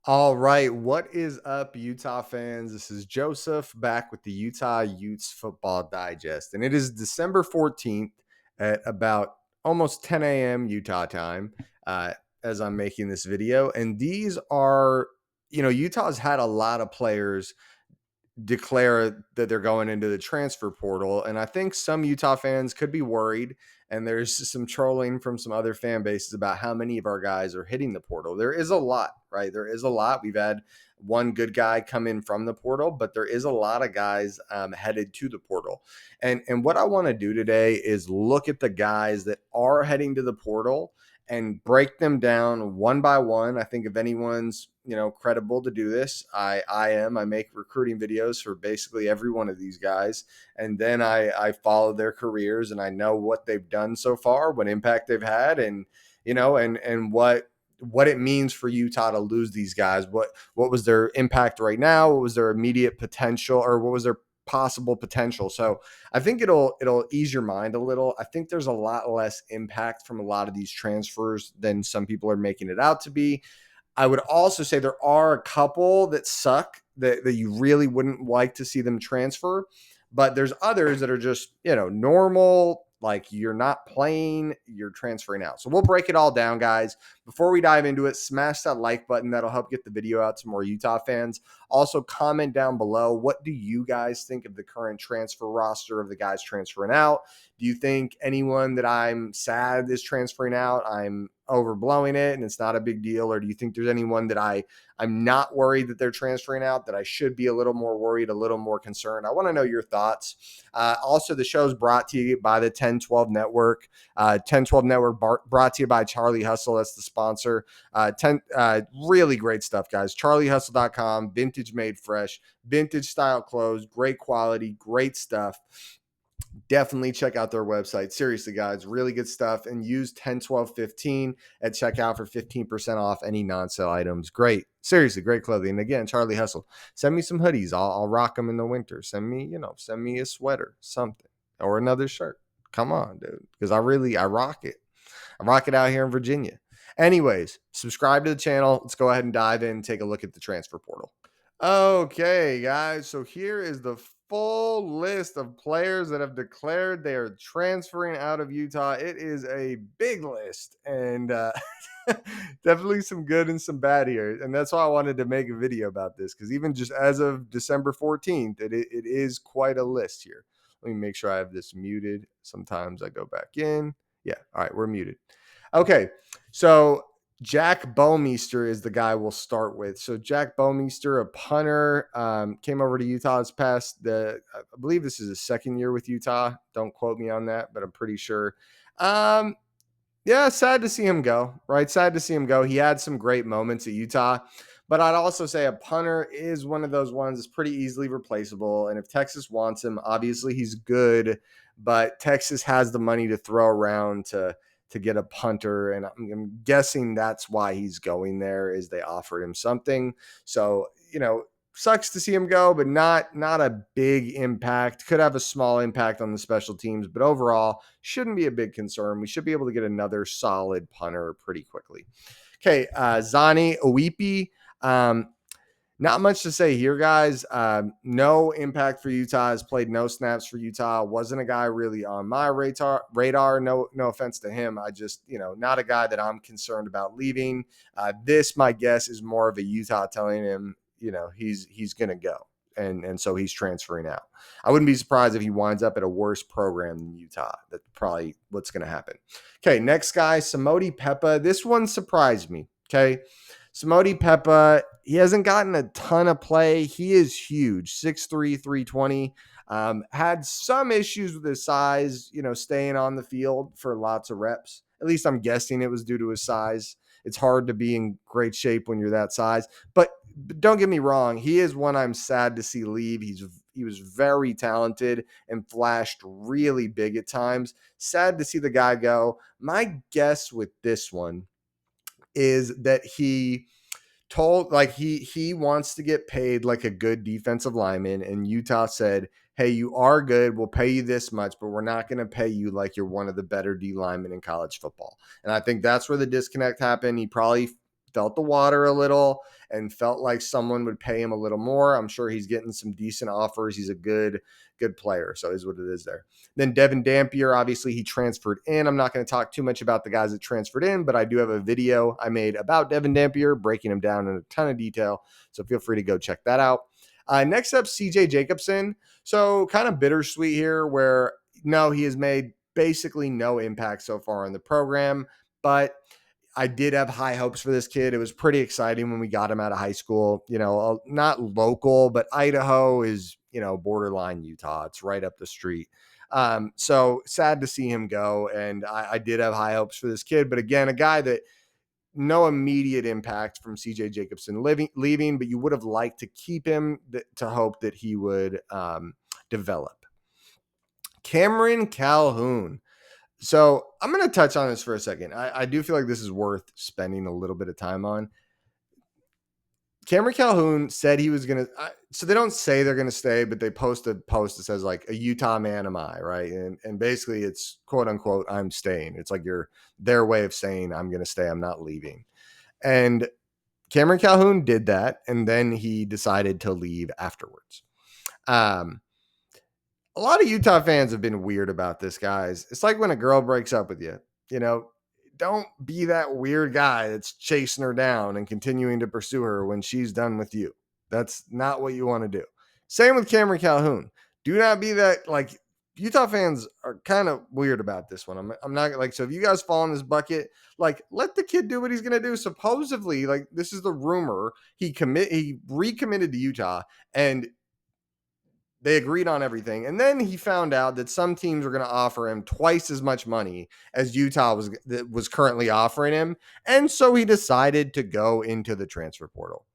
All right, what is up, Utah fans? This is Joseph back with the Utah Utes Football Digest, and it is December 14th at about almost 10 a.m. Utah time uh, as I'm making this video. And these are, Utah's had a lot of players declare that they're going into the transfer portal. And I think some Utah fans could be worried. And there's some trolling from some other fan bases about how many of our guys are hitting the portal. There is a lot, right? There is a lot. We've had one good guy come in from the portal, but there is a lot of guys headed to the portal. And what I want to do today is look at the guys that are heading to the portal and break them down one by one. I think if anyone's credible to do this, I am. I make recruiting videos for basically every one of these guys, and then I follow their careers and I know what they've done so far, what impact they've had, and and what it means for Utah to lose these guys. What was their impact right now? What was their immediate potential, or what was their possible potential? So I think it'll ease your mind a little. I think there's a lot less impact from a lot of these transfers than some people are making it out to be. I would also say there are a couple that suck that you really wouldn't like to see them transfer, but there's others that are just, normal, like you're not playing, you're transferring out. So we'll break it all down, guys. Before we dive into it, smash that like button. That'll help get the video out to more Utah fans. Also, comment down below, what do you guys think of the current transfer roster of the guys transferring out? Do you think anyone that I'm sad is transferring out, I'm overblowing it and it's not a big deal? Or do you think there's anyone that I'm not worried that they're transferring out, that I should be a little more worried, a little more concerned? I want to know your thoughts. Also, the show is brought to you by the 1012 Network. 1012 Network brought to you by Charlie Hustle. That's the sponsor. Really great stuff, guys. CharlieHustle.com, vintage made fresh, vintage style clothes, great quality, great stuff. Definitely check out their website. Seriously, guys, really good stuff. And use 101215 at checkout for 15% off any non-sale items. Great. Seriously, great clothing. And again, Charlie Hustle. Send me some hoodies. I'll rock them in the winter. Send me a sweater, something, or another shirt. Come on, dude. Because I rock it. I rock it out here in Virginia. Anyways, subscribe to the channel. Let's go ahead and dive in and take a look at the transfer portal. Okay, guys. So here is the full list of players that have declared they are transferring out of Utah. It is a big list, and definitely some good and some bad here. And that's why I wanted to make a video about this, because even just as of December 14th, it is quite a list here. Let me make sure I have this muted. Sometimes I go back in. Yeah. All right. We're muted. Okay. So Jack Bowmeister is the guy we'll start with. So Jack Bowmeister, a punter, came over to Utah this I believe this is his second year with Utah. Don't quote me on that, but I'm pretty sure. Yeah, sad to see him go, right? Sad to see him go. He had some great moments at Utah, but I'd also say a punter is one of those ones that's pretty easily replaceable. And if Texas wants him, obviously he's good, but Texas has the money to throw around to get a punter, and I'm guessing that's why he's going there, is they offered him something. So, sucks to see him go, but not a big impact. Could have a small impact on the special teams, but overall shouldn't be a big concern. We should be able to get another solid punter pretty quickly. Okay, Zani Owipi. Not much to say here, guys. No impact for Utah. Has played no snaps for Utah. Wasn't a guy really on my radar. No offense to him. I just, not a guy that I'm concerned about leaving. This, my guess, is more of a Utah telling him, he's going to go. And so he's transferring out. I wouldn't be surprised if he winds up at a worse program than Utah. That's probably what's going to happen. Okay, next guy, Samodi Peppa. This one surprised me. Okay. Samodi Peppa, he hasn't gotten a ton of play. He is huge, 6'3", 320. Had some issues with his size, staying on the field for lots of reps. At least I'm guessing it was due to his size. It's hard to be in great shape when you're that size. But don't get me wrong, he is one I'm sad to see leave. He was very talented and flashed really big at times. Sad to see the guy go. My guess with this one is that he wants to get paid like a good defensive lineman, and Utah said, hey, you are good, we'll pay you this much, but we're not going to pay you like you're one of the better D linemen in college football. And I think that's where the disconnect happened. He probably felt the water a little and felt like someone would pay him a little more. I'm sure he's getting some decent offers. He's a good player. So is what it is there. Then Devin Dampier, obviously he transferred in. I'm not going to talk too much about the guys that transferred in, but I do have a video I made about Devin Dampier, breaking him down in a ton of detail. So feel free to go check that out. Next up, CJ Jacobson. So kind of bittersweet here where no, he has made basically no impact so far in the program, but I did have high hopes for this kid. It was pretty exciting when we got him out of high school. Not local, but Idaho is, borderline Utah. It's right up the street. So sad to see him go. And I did have high hopes for this kid. But again, a guy that no immediate impact from CJ Jacobson leaving, but you would have liked to keep him to hope that he would develop. Cameron Calhoun. So I'm going to touch on this for a second. I do feel like this is worth spending a little bit of time on. Cameron Calhoun said he was going to, so they don't say they're going to stay, but they post a post that says like, a Utah man am I, right? And basically it's quote unquote, I'm staying. It's like their way of saying I'm going to stay. I'm not leaving. And Cameron Calhoun did that. And then he decided to leave afterwards. A lot of Utah fans have been weird about this, guys. It's like when a girl breaks up with you, don't be that weird guy that's chasing her down and continuing to pursue her when she's done with you. That's not what you want to do. Same with Cameron Calhoun. Do not be that, like, Utah fans are kind of weird about this one. I'm not like, so if you guys fall in this bucket, like, let the kid do what he's going to do. Supposedly, like, this is the rumor. He recommitted to Utah and they agreed on everything. And then he found out that some teams were going to offer him twice as much money as Utah was currently offering him. And so he decided to go into the transfer portal.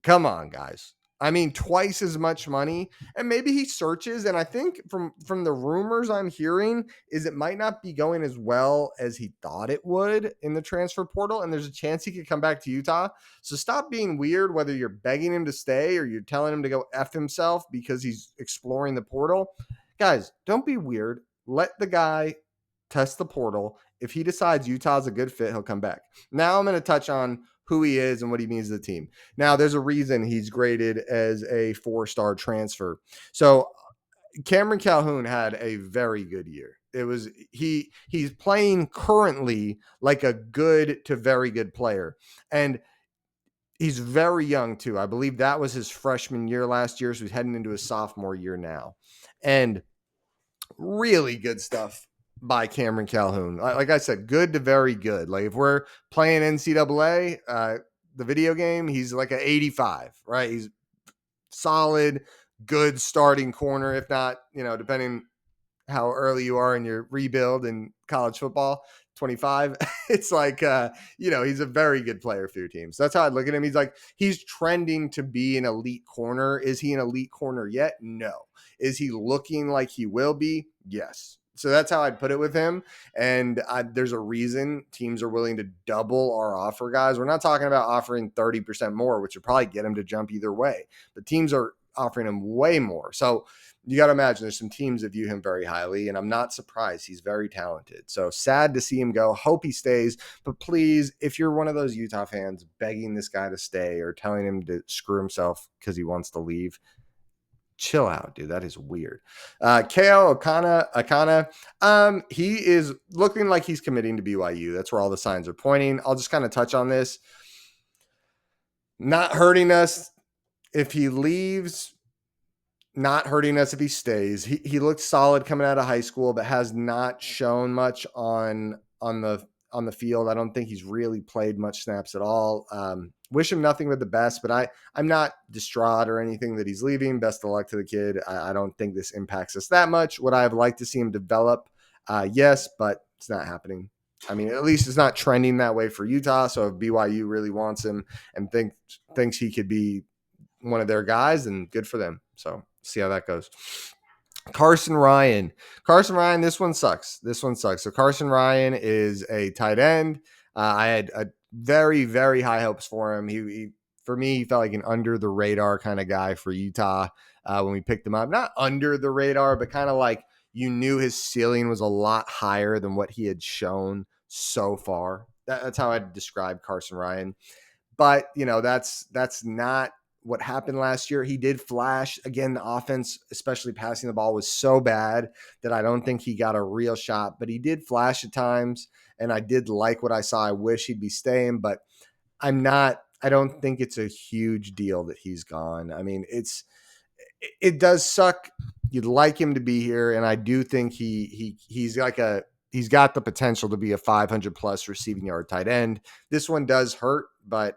Come on, guys. I mean, twice as much money. And maybe he searches. And I think from the rumors I'm hearing is it might not be going as well as he thought it would in the transfer portal. And there's a chance he could come back to Utah. So stop being weird, whether you're begging him to stay or you're telling him to go F himself because he's exploring the portal. Guys, don't be weird. Let the guy test the portal. If he decides Utah's a good fit, he'll come back. Now I'm going to touch on who he is and what he means to the team. Now, there's a reason he's graded as a 4-star transfer. So Cameron Calhoun had a very good year. It was he's playing currently like a good to very good player. And he's very young too. I believe that was his freshman year last year. So he's heading into his sophomore year now. And really good stuff by Cameron Calhoun. Like I said, good to very good. Like if we're playing NCAA, the video game, he's like an 85, right? He's solid, good starting corner, if not, depending how early you are in your rebuild in college football, 25. It's like, he's a very good player for your team. So that's how I look at him. He's trending to be an elite corner. Is he an elite corner yet? No. Is he looking like he will be? Yes. So that's how I'd put it with him. And there's a reason teams are willing to double our offer, guys. We're not talking about offering 30% more, which would probably get him to jump either way. But teams are offering him way more. So you got to imagine there's some teams that view him very highly, and I'm not surprised. He's very talented. So sad to see him go. Hope he stays. But please, if you're one of those Utah fans begging this guy to stay or telling him to screw himself because he wants to leave, chill out, dude. That is weird. Ko Akana, he is looking like he's committing to BYU. That's where all the signs are pointing. I'll just kind of touch on this. Not hurting us if he leaves, not hurting us if he stays. He looked solid coming out of high school, but has not shown much on the field. I don't think he's really played much snaps at all. Wish him nothing but the best, but I'm not distraught or anything that he's leaving. Best of luck to the kid. I don't think this impacts us that much. Would I have liked to see him develop? Yes, but it's not happening. I mean, at least it's not trending that way for Utah. So if BYU really wants him and thinks he could be one of their guys, then good for them. So see how that goes. Carson Ryan, this one sucks. So Carson Ryan is a tight end. I had a very, very high hopes for him. He for me, he felt like an under the radar kind of guy for Utah when we picked him up. Not under the radar, but kind of like you knew his ceiling was a lot higher than what he had shown so far. That's how I'd describe Carson Ryan. But that's not what happened last year. He did flash again. The offense, especially passing the ball, was so bad that I don't think he got a real shot. But he did flash at times, and I did like what I saw. I wish he'd be staying, but I'm not. I don't think it's a huge deal that he's gone. I mean, it does suck. You'd like him to be here, and I do think he's got the potential to be a 500 plus receiving yard tight end. This one does hurt, but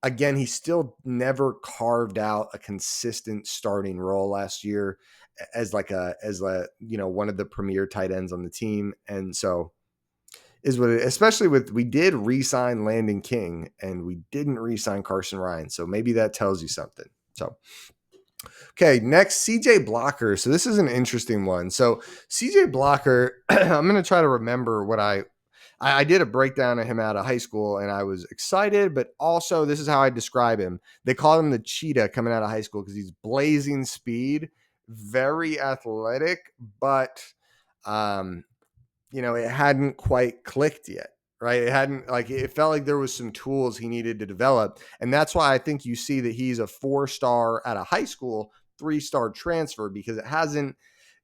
again, he still never carved out a consistent starting role last year as one of the premier tight ends on the team, and so is what it, especially with we did re-sign Landon King and we didn't re-sign Carson Ryan, so maybe that tells you something. So okay, next, CJ Blocker. So this is an interesting one. So CJ Blocker, I'm going to try to remember what I did a breakdown of him out of high school, and I was excited, but also this is how I describe him. They call him the cheetah coming out of high school because he's blazing speed, very athletic, but it hadn't quite clicked yet, right? It hadn't, like, it felt like there was some tools he needed to develop. And that's why I think you see that he's a 4-star out of high school, 3-star transfer, because it hasn't,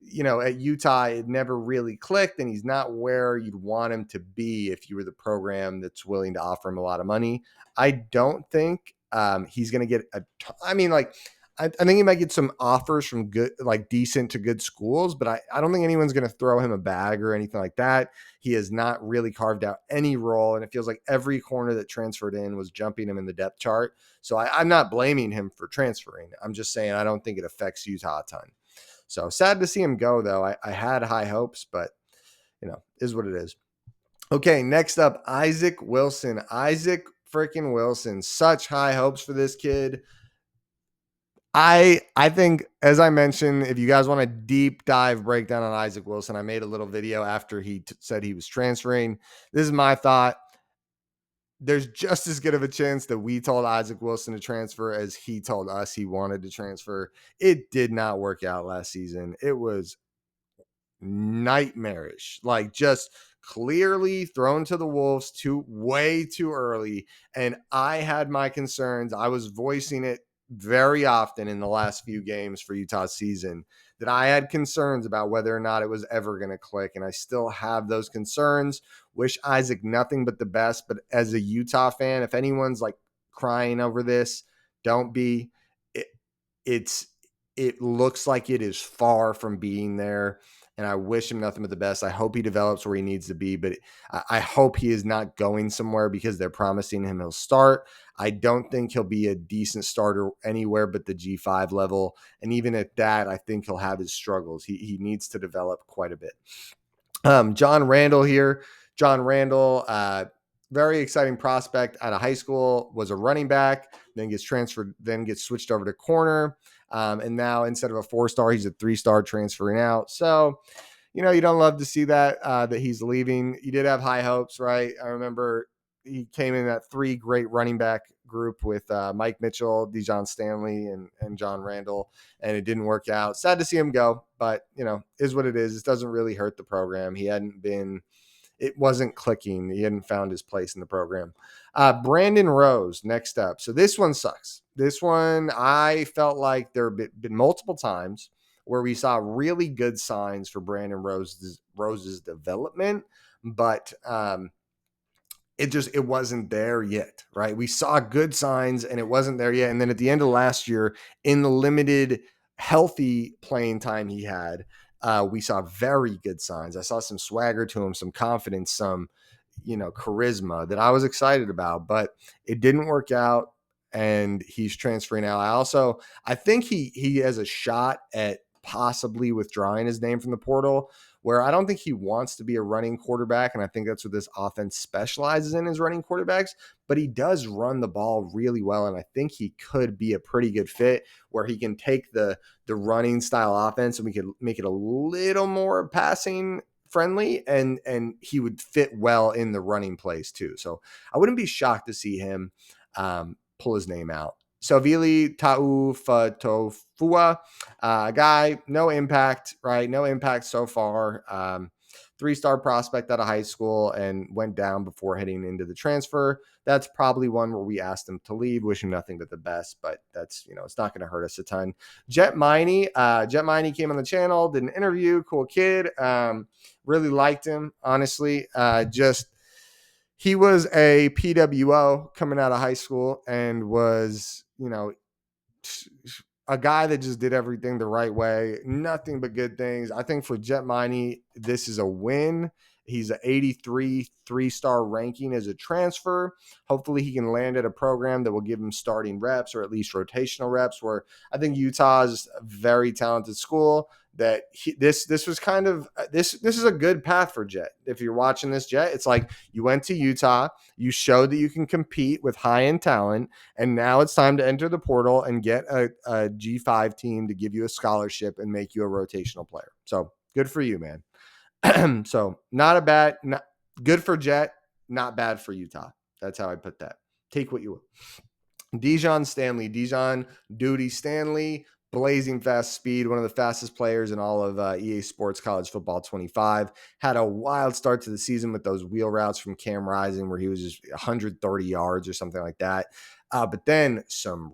at Utah, it never really clicked, and he's not where you'd want him to be if you were the program that's willing to offer him a lot of money. I don't think he's going to get I think he might get some offers from good, like decent to good schools, but I don't think anyone's going to throw him a bag or anything like that. He has not really carved out any role, and it feels like every corner that transferred in was jumping him in the depth chart. So I'm not blaming him for transferring. I'm just saying I don't think it affects Utah a ton. So sad to see him go, though. I had high hopes, but, is what it is. Okay, next up, Isaac Wilson. Isaac freaking Wilson. Such high hopes for this kid. I think, as I mentioned, if you guys want a deep dive breakdown on Isaac Wilson, I made a little video after he said he was transferring. This is my thought. There's just as good of a chance that we told Isaac Wilson to transfer as he told us he wanted to transfer. It did not work out last season. It was nightmarish, like just clearly thrown to the wolves way too early. And I had my concerns. I was voicing it very often in the last few games for Utah's season that I had concerns about whether or not it was ever going to click. And I still have those concerns. Wish Isaac nothing but the best. But as a Utah fan, if anyone's like crying over this, don't be. It looks like it is far from being there, and I wish him nothing but the best. I hope he develops where he needs to be, but I hope he is not going somewhere because they're promising him he'll start. I don't think he'll be a decent starter anywhere but the G5 level, and even at that, I think he'll have his struggles. He needs to develop quite a bit. John Randall here. John Randall, very exciting prospect out of high school, was a running back, then gets transferred, then gets switched over to corner. And now instead of a 4-star, he's a 3-star transferring out. So, you don't love to see that he's leaving. You did have high hopes, right? I remember he came in that 3 great running back group with Mike Mitchell, Dejon Stanley, and John Randall, and it didn't work out. Sad to see him go, but, is what it is. It doesn't really hurt the program. It wasn't clicking. He hadn't found his place in the program. Brandon Rose, next up. So this one sucks. This one, I felt like there have been multiple times where we saw really good signs for Brandon Rose's development, but it wasn't there yet, right? We saw good signs and it wasn't there yet. And then at the end of last year, in the limited healthy playing time he had, we saw very good signs. I saw some swagger to him, some confidence, some, charisma that I was excited about, but it didn't work out and he's transferring out. I think he has a shot at possibly withdrawing his name from the portal, where I don't think he wants to be a running quarterback. And I think that's what this offense specializes in, is running quarterbacks, but he does run the ball really well. And I think he could be a pretty good fit where he can take the running style offense and we could make it a little more passing friendly, and he would fit well in the running plays too. So I wouldn't be shocked to see him pull his name out. Savili Taufatofua, guy, no impact, right? No impact so far. 3-star prospect out of high school and went down before heading into the transfer. That's probably one where we asked him to leave. Wish him nothing but the best, but that's, it's not going to hurt us a ton. Jet Miney came on the channel, did an interview. Cool kid. Really liked him, honestly. He was a PWO coming out of high school and was, a guy that just did everything the right way. Nothing but good things. I think for Jet Miney, this is a win. He's an 83 3-star ranking as a transfer. Hopefully he can land at a program that will give him starting reps or at least rotational reps, where I think Utah is a very talented school. That this was kind of this is a good path for Jet. If you're watching this, Jet, it's like you went to Utah, you showed that you can compete with high-end talent, and now it's time to enter the portal and get a G5 team to give you a scholarship and make you a rotational player. So good for you, man. So not good for Jet, not bad for Utah. That's how I put that. Take what you will. Dijon Duty Stanley, blazing fast speed, one of the fastest players in all of EA Sports College Football 25. Had a wild start to the season with those wheel routes from Cam Rising where he was just 130 yards or something like that. But then some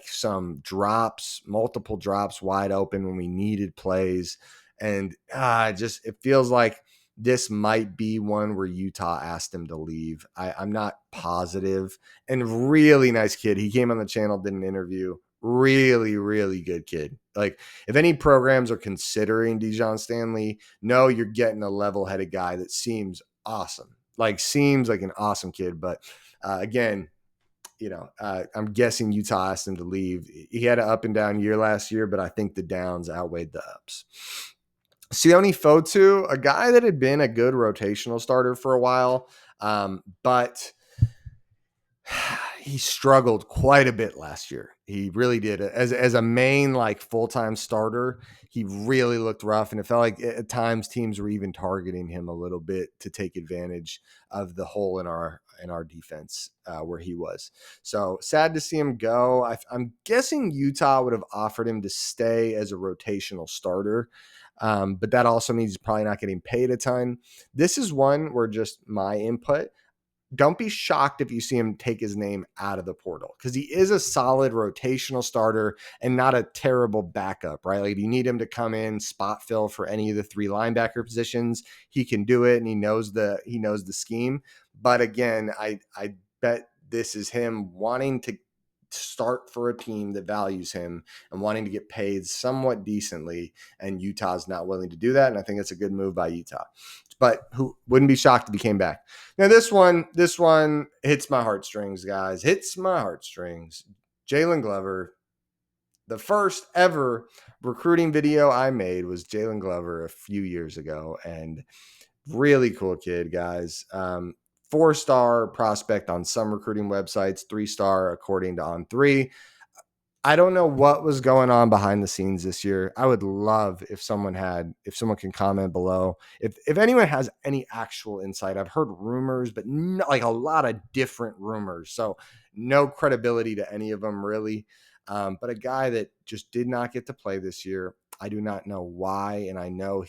some drops, multiple drops wide open when we needed plays. And it feels like this might be one where Utah asked him to leave. I'm not positive. And really nice kid. He came on the channel, did an interview. Really, really good kid. Like, if any programs are considering Dijon Stanley, no, you're getting a level-headed guy that seems awesome. Seems like an awesome kid. But again, I'm guessing Utah asked him to leave. He had an up and down year last year, but I think the downs outweighed the ups. Sione Fotu, a guy that had been a good rotational starter for a while, but he struggled quite a bit last year. He really did. As a main full-time starter, he really looked rough, and it felt like at times teams were even targeting him a little bit to take advantage of the hole in our defense where he was. So sad to see him go. I'm guessing Utah would have offered him to stay as a rotational starter. But that also means he's probably not getting paid a ton. This is one where just my input. Don't be shocked if you see him take his name out of the portal, because he is a solid rotational starter and not a terrible backup, right? If you need him to come in, spot fill for any of the 3 linebacker positions, he can do it, and he knows the scheme. But again, I bet this is him wanting to start for a team that values him and wanting to get paid somewhat decently, and Utah's not willing to do that. And I think it's a good move by Utah, but who wouldn't be shocked if he came back. Now this one hits my heartstrings, guys. Hits my heartstrings. Jalen Glover. The first ever recruiting video I made was Jalen Glover a few years ago, and really cool kid, guys. 4-star prospect on some recruiting websites, 3-star according to On3. I don't know what was going on behind the scenes this year. I would love if someone can comment below. If anyone has any actual insight. I've heard rumors, but a lot of different rumors. So no credibility to any of them really. But a guy that just did not get to play this year. I do not know why. And I know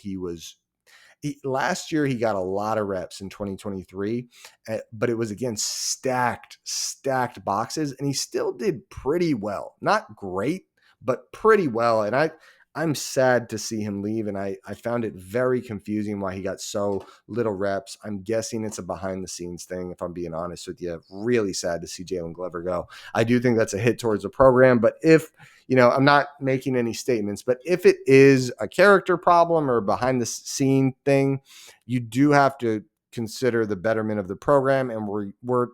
last year he got a lot of reps in 2023, but it was again stacked boxes, and he still did pretty well. Not great, but pretty well. And I'm sad to see him leave, and I found it very confusing why he got so little reps. I'm guessing it's a behind the scenes thing, if I'm being honest with you. Really sad to see Jalen Glover go. I do think that's a hit towards the program, but if I'm not making any statements, but if it is a character problem or behind the scene thing, you do have to consider the betterment of the program. And we're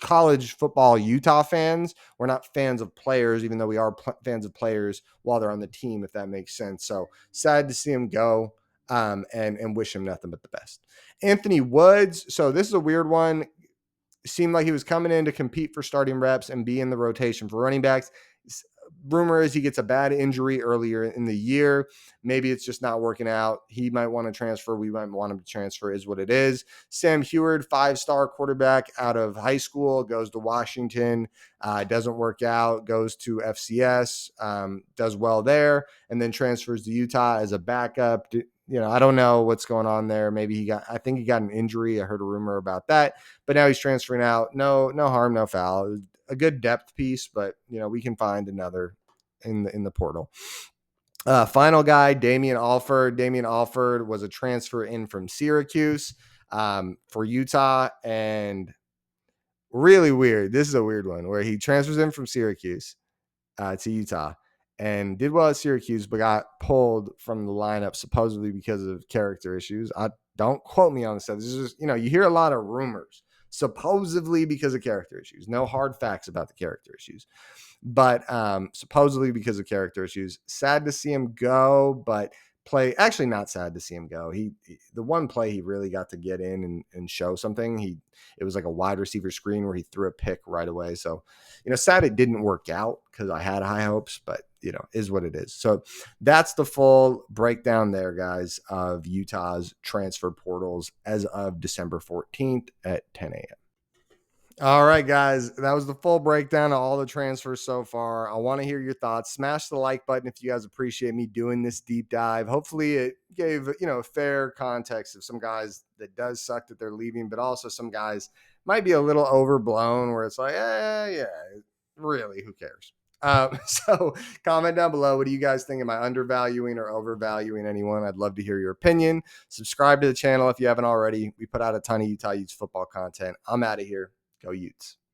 college football Utah fans. We're not fans of players, even though we are fans of players while they're on the team, if that makes sense. So sad to see him go, and wish him nothing but the best. Anthony Woods. So this is a weird one. Seemed like he was coming in to compete for starting reps and be in the rotation for running backs. Rumor is he gets a bad injury earlier in the year. Maybe it's just not working out. He might want to transfer. We might want him to transfer, is what it is. Sam Heward, 5-star quarterback out of high school, goes to Washington, doesn't work out, goes to FCS, does well there, and then transfers to Utah as a backup. I don't know what's going on there. Maybe I think he got an injury. I heard a rumor about that, but now he's transferring out. No harm, no foul. A good depth piece, but we can find another in the portal. Final guy, Damian Alford. Damian Alford was a transfer in from Syracuse for Utah, and really weird. This is a weird one where he transfers in from Syracuse to Utah and did well at Syracuse, but got pulled from the lineup supposedly because of character issues. I don't quote me on this stuff. This is just, you hear a lot of rumors, supposedly because of character issues. No hard facts about the character issues, but supposedly because of character issues. Sad to see him go, but actually not sad to see him go. The one play he really got to get in and show something. It was like a wide receiver screen where he threw a pick right away. So, sad it didn't work out because I had high hopes, but is what it is. So that's the full breakdown there, guys, of Utah's transfer portals as of December 14th at 10 a.m. All right, guys, that was the full breakdown of all the transfers so far. I want to hear your thoughts. Smash the like button if you guys appreciate me doing this deep dive. Hopefully it gave, a fair context of some guys that does suck that they're leaving, but also some guys might be a little overblown where it's like, yeah, really, who cares? So comment down below. What do you guys think? Am I undervaluing or overvaluing anyone? I'd love to hear your opinion. Subscribe to the channel if you haven't already. We put out a ton of Utah Utes football content. I'm out of here. Go Utes.